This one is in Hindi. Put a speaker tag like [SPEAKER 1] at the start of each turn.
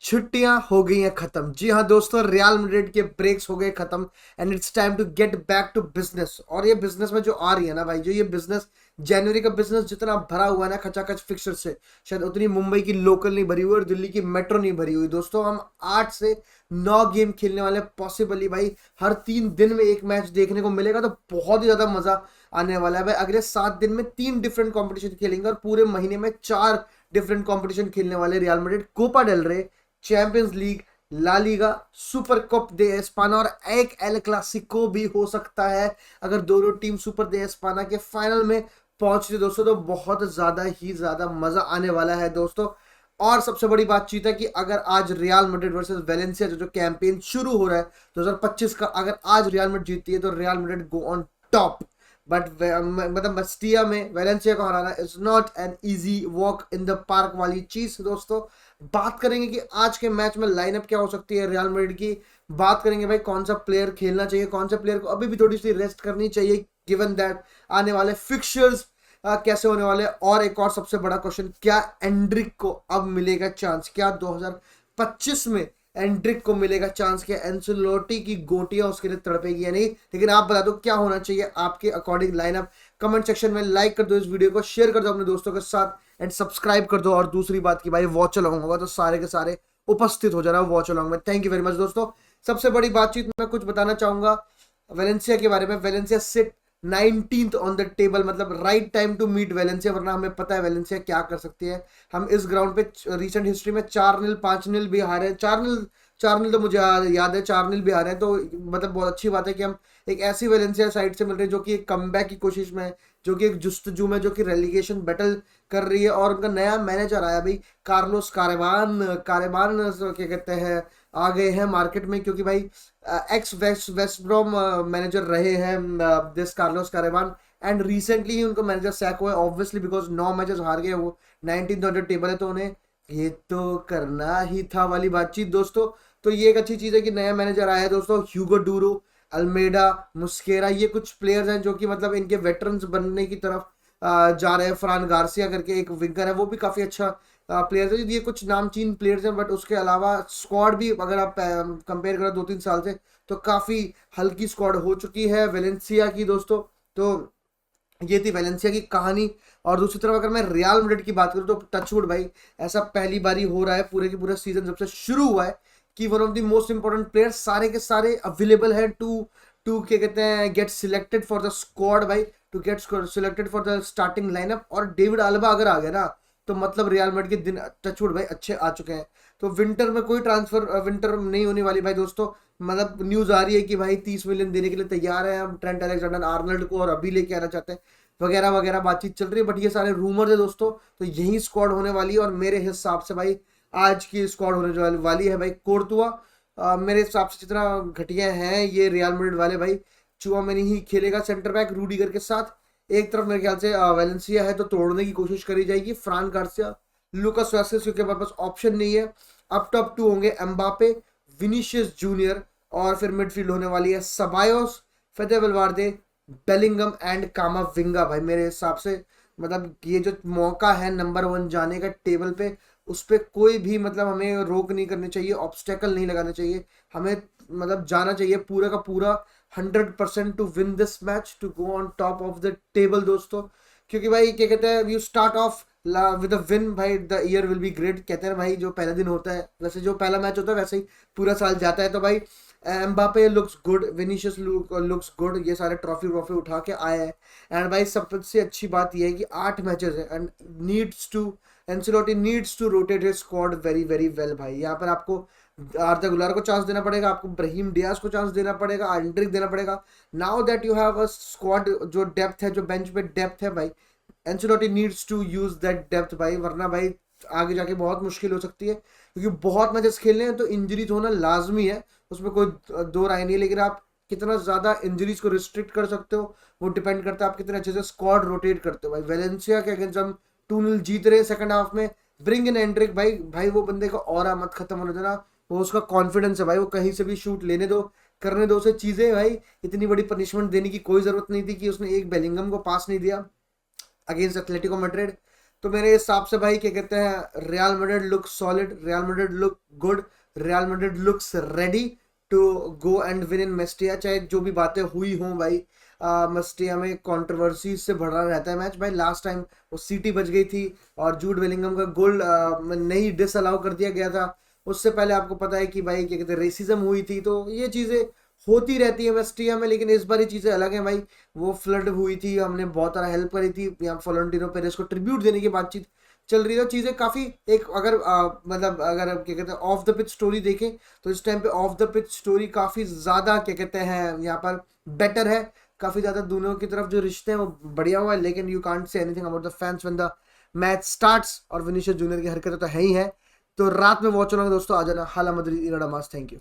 [SPEAKER 1] छुट्टियां हो गई हैं खत्म। जी हाँ दोस्तों, रियल मैड्रिड के ब्रेक्स हो गए खत्म and it's time to get back to business. और ये बिजनेस में जो आ रही है ना भाई, जो ये बिजनेस जनवरी का बिजनेस जितना भरा हुआ है ना खचाखच फिक्सर से, शायद उतनी मुंबई की लोकल नहीं भरी हुई और दिल्ली की मेट्रो नहीं भरी हुई। दोस्तों हम 8 से 9 गेम खेलने वाले पॉसिबली भाई। हर 3 दिन में एक मैच देखने को मिलेगा तो बहुत ही ज्यादा मजा आने वाला है भाई। अगले 7 दिन में 3 डिफरेंट कॉम्पिटिशन खेलेंगे और पूरे महीने में 4 डिफरेंट कॉम्पिटिशन खेलने वाले Real Madrid. Copa del Rey, Champions League, La Liga, Super Cup de Espana और एक एल क्लासिको भी हो सकता है अगर दोनों टीम सुपर दे एस्पाना के फाइनल में पहुंचती दोस्तों, तो बहुत ज्यादा ही ज्यादा मजा आने वाला है दोस्तों। और सबसे बड़ी बातचीत है कि अगर आज रियल मैड्रिड वर्सेस वेलेंसिया जो कैंपेन शुरू हो रहा है 2025 का, अगर आज रियल मैड्रिड जीतती है तो real Madrid go on top. But मतलब मस्टिया में वेलेंसिया को हराना is not an easy walk in the park वाली चीज दोस्तों। बात करेंगे कि आज के मैच में लाइनअप क्या हो सकती है रियल मैड्रिड की। बात करेंगे भाई कौन सा प्लेयर खेलना चाहिए, कौन सा प्लेयर को अभी भी थोड़ी सी रेस्ट करनी चाहिए गिवन दैट आने वाले फिक्चर्स कैसे होने वाले। और एक और सबसे बड़ा क्वेश्चन, क्या एंड्रिक को अब मिलेगा चांस? क्या 2025 में एंड्रिक को मिलेगा चांस? क्या एंसेलोटी की गोटियां उसके लिए तड़पेगी या नहीं? लेकिन आप बता दो क्या होना चाहिए आपके अकॉर्डिंग लाइनअप। कमेंट सेक्शन में लाइक कर दो, इस वीडियो को शेयर कर दो अपने दोस्तों के साथ एंड सब्सक्राइब कर दो। और दूसरी बात की भाई वॉच अलॉन्ग होगा तो सारे के सारे उपस्थित हो जाना वॉच अलॉन्ग में। थैंक यू वेरी मच दोस्तों। सबसे बड़ी बातचीत मैं कुछ बताना चाहूंगा वेलेंसिया के बारे में। Valencia sit 19th on the table, मतलब right time to meet Valencia, वरना हमें पता है वेलेंसिया क्या कर सकती है। हम इस ग्राउंड पे रिसेंट हिस्ट्री में 4-0 5-0 भी हारे हैं। 4-0 तो मुझे याद है, 4-0 भी हारे हैं। तो मतलब बहुत अच्छी बात है कि हम एक ऐसी वेलेंसिया साइड से मिल रहे हैं जो कि एक कमबैक की कोशिश में है, जो कि एक जुस्तजू में, जो कि रेलीगेशन बैटल कर रही है। और उनका नया मैनेजर आया भाई, कार्लोस कारेबान। कारेबान क्या कहते हैं, आ गए हैं मार्केट में, क्योंकि भाई एक्स वेस्ट ब्रॉम मैनेजर रहे हैं दिस कार्लोस कारेबान एंड रिसेंटली ही उनको मैनेजर सैक हुआ है ऑब्वियसली बिकॉज 9 मैचेस हार गए वो। 19th ऑन द टेबल है तो उन्हें ये तो करना ही था वाली बातचीत दोस्तों। तो ये एक अच्छी चीज है कि नया मैनेजर आया है दोस्तों। ह्यूगो डूरो, अल्मेडा, मुस्केरा, ये कुछ प्लेयर्स हैं जो कि मतलब इनके वेटरन्स बनने की तरफ जा रहे हैं। फ्रान गार्सिया करके एक विंगर है, वो भी काफी अच्छा प्लेयर्स है। ये कुछ नामचीन प्लेयर्स हैं, बट उसके अलावा स्क्वाड भी अगर आप कंपेयर करें 2-3 साल से तो काफी हल्की स्क्वाड हो चुकी है वेलेंसिया की दोस्तों। तो ये थी वेलेंसिया की कहानी। और दूसरी तरफ अगर मैं रियल मैड्रिड की बात करूं तो टचवुड भाई, ऐसा पहली बारी हो रहा है पूरे के पूरे सीजन जब से शुरू हुआ है कि one of the most important player सारे के सारे अवेलेबल है टू टू क्या कहते हैं get selected for the squad भाई, to get selected for the starting lineup. और डेविड आल्बा अगर आ गया ना तो मतलब रियल मैड्रिड के दिन टचवुड भाई अच्छे आ चुके हैं। तो विंटर में कोई ट्रांसफर विंटर नहीं होने वाली भाई दोस्तों। मतलब न्यूज आ रही है कि भाई 30 मिलियन देने के लिए तैयार है हम ट्रेंट अलेक्जेंडर आर्नल्ड को और अभी लेके आना चाहते हैं वगैरह वगैरह बातचीत चल रही है। बट ये सारे रूमर है दोस्तों, तो यही स्क्वाड होने वाली है। और मेरे हिसाब से भाई आज की स्क्वाड होने वाली है भाई कोर्तुआ। मेरे हिसाब से जितना घटिया है ये रियल मैड्रिड वाले भाई, चुआमेनी ही खेलेगा सेंटर बैक रूडिगर के साथ। एक तरफ मेरे ख्याल से वेलेंसिया है तो तोड़ने की कोशिश करी जाएगी, फ्रान गार्सिया, लुकास वास्केस, क्योंकि हमारे पास ऑप्शन नहीं है। अब टॉप 2 होंगे एम्बापे, विनीशियस जूनियर, और फिर मिडफील्ड होने वाली है सबायोस, फेदे वल्वार्दे, बेलिंगम एंड कामाविंगा भाई। मेरे हिसाब से मतलब ये जो मौका है नंबर 1 जाने का टेबल पे, उस पर कोई भी मतलब हमें रोक नहीं करनी चाहिए, ऑब्स्टेकल नहीं लगाना चाहिए। हमें मतलब जाना चाहिए पूरा का पूरा 100% to win this match, to go on top of the table दोस्तों। क्योंकि भाई क्या कहते हैं, you start off with a win भाई, the year will be great कहते हैं भाई। जो पहला दिन होता है, वैसे जो पहला मैच होता है वैसे ही पूरा साल जाता है। तो भाई Mbappe looks good, Vinicius looks good, ये सारे ट्रॉफी व्रॉफी उठा के आए हैं। एंड भाई सबसे अच्छी बात ये है कि 8 मैचेस है and needs to Ancelotti needs to rotate his squad very very well भाई। यहाँ पर आपको आर्दा गुलार को चांस देना पड़ेगा, आपको ब्राहीम डियाज को चांस देना पड़ेगा, एंड्रिक देना पड़ेगा। Now that you have a squad जो डेप्थ है, जो बेंच पे डेप्थ है भाई, Ancelotti needs to use that depth भाई, वरना भाई आगे जाके बहुत मुश्किल हो सकती है। क्योंकि बहुत मैचेस खेलने हैं तो इंजरीज होना लाजमी है, उसमें कोई दो राय नहीं है। लेकिन आप कितना ज्यादा इंजरीज को रिस्ट्रिक्ट कर सकते हो वो डिपेंड करता है आप कितने अच्छे से स्क्वाड रोटेट करते हो भाई। वेलेंसिया के अगेंस्ट हम 2-0 जीत रहे हैं सेकंड हाफ में, ब्रिंग इन एंड्रिक भाई। भाई वो बंदे का ऑरा मत खत्म होने देना, वो उसका कॉन्फिडेंस है भाई, वो कहीं से भी शूट लेने दो, करने दो उसे चीजें भाई। इतनी बड़ी पनिशमेंट देने की कोई जरूरत नहीं थी कि उसने एक बेलिंगम को पास नहीं दिया अगेंस्ट एथलेटिको मैड्रिड। तो मेरे हिसाब से भाई क्या कहते हैं, Real Madrid look solid, Real Madrid look good, Real Madrid looks ready to go and win in Mestalla. चाहे जो भी बातें हुई हों भाई, मेस्टिया में कंट्रोवर्सी से भरा रहता है मैच भाई। लास्ट टाइम वो सीटी बच गई थी और जूड बेलिंगम का गोल नहीं डिस अलाउ कर दिया गया था। उससे पहले आपको पता है कि भाई क्या कहते हैं, रेसिज्म हुई थी। तो ये चीज़ें होती रहती है वेस्टिया में, लेकिन इस बार ये चीज़ें अलग हैं भाई। वो फ्लड हुई थी, हमने बहुत सारा हेल्प करी थी, यहाँ फ्लोरेंटिनो पेरेस को ट्रिब्यूट देने की बातचीत चल रही है। तो चीज़ें काफ़ी एक अगर मतलब अगर क्या कहते हैं ऑफ द पिच स्टोरी देखें, तो इस टाइम पे ऑफ द पिच स्टोरी काफ़ी ज़्यादा क्या कहते हैं यहाँ पर बेटर है। काफ़ी ज़्यादा दोनों की तरफ जो रिश्ते हैं वो बढ़िया हुआ है। लेकिन you can't say anything about the fans when the match starts. और विनीशियस जूनियर की हरकतें तो है ही है। तो रात में वॉच होना दोस्तों, आ जाना। हाला मदरी इराडा मास। Thank you.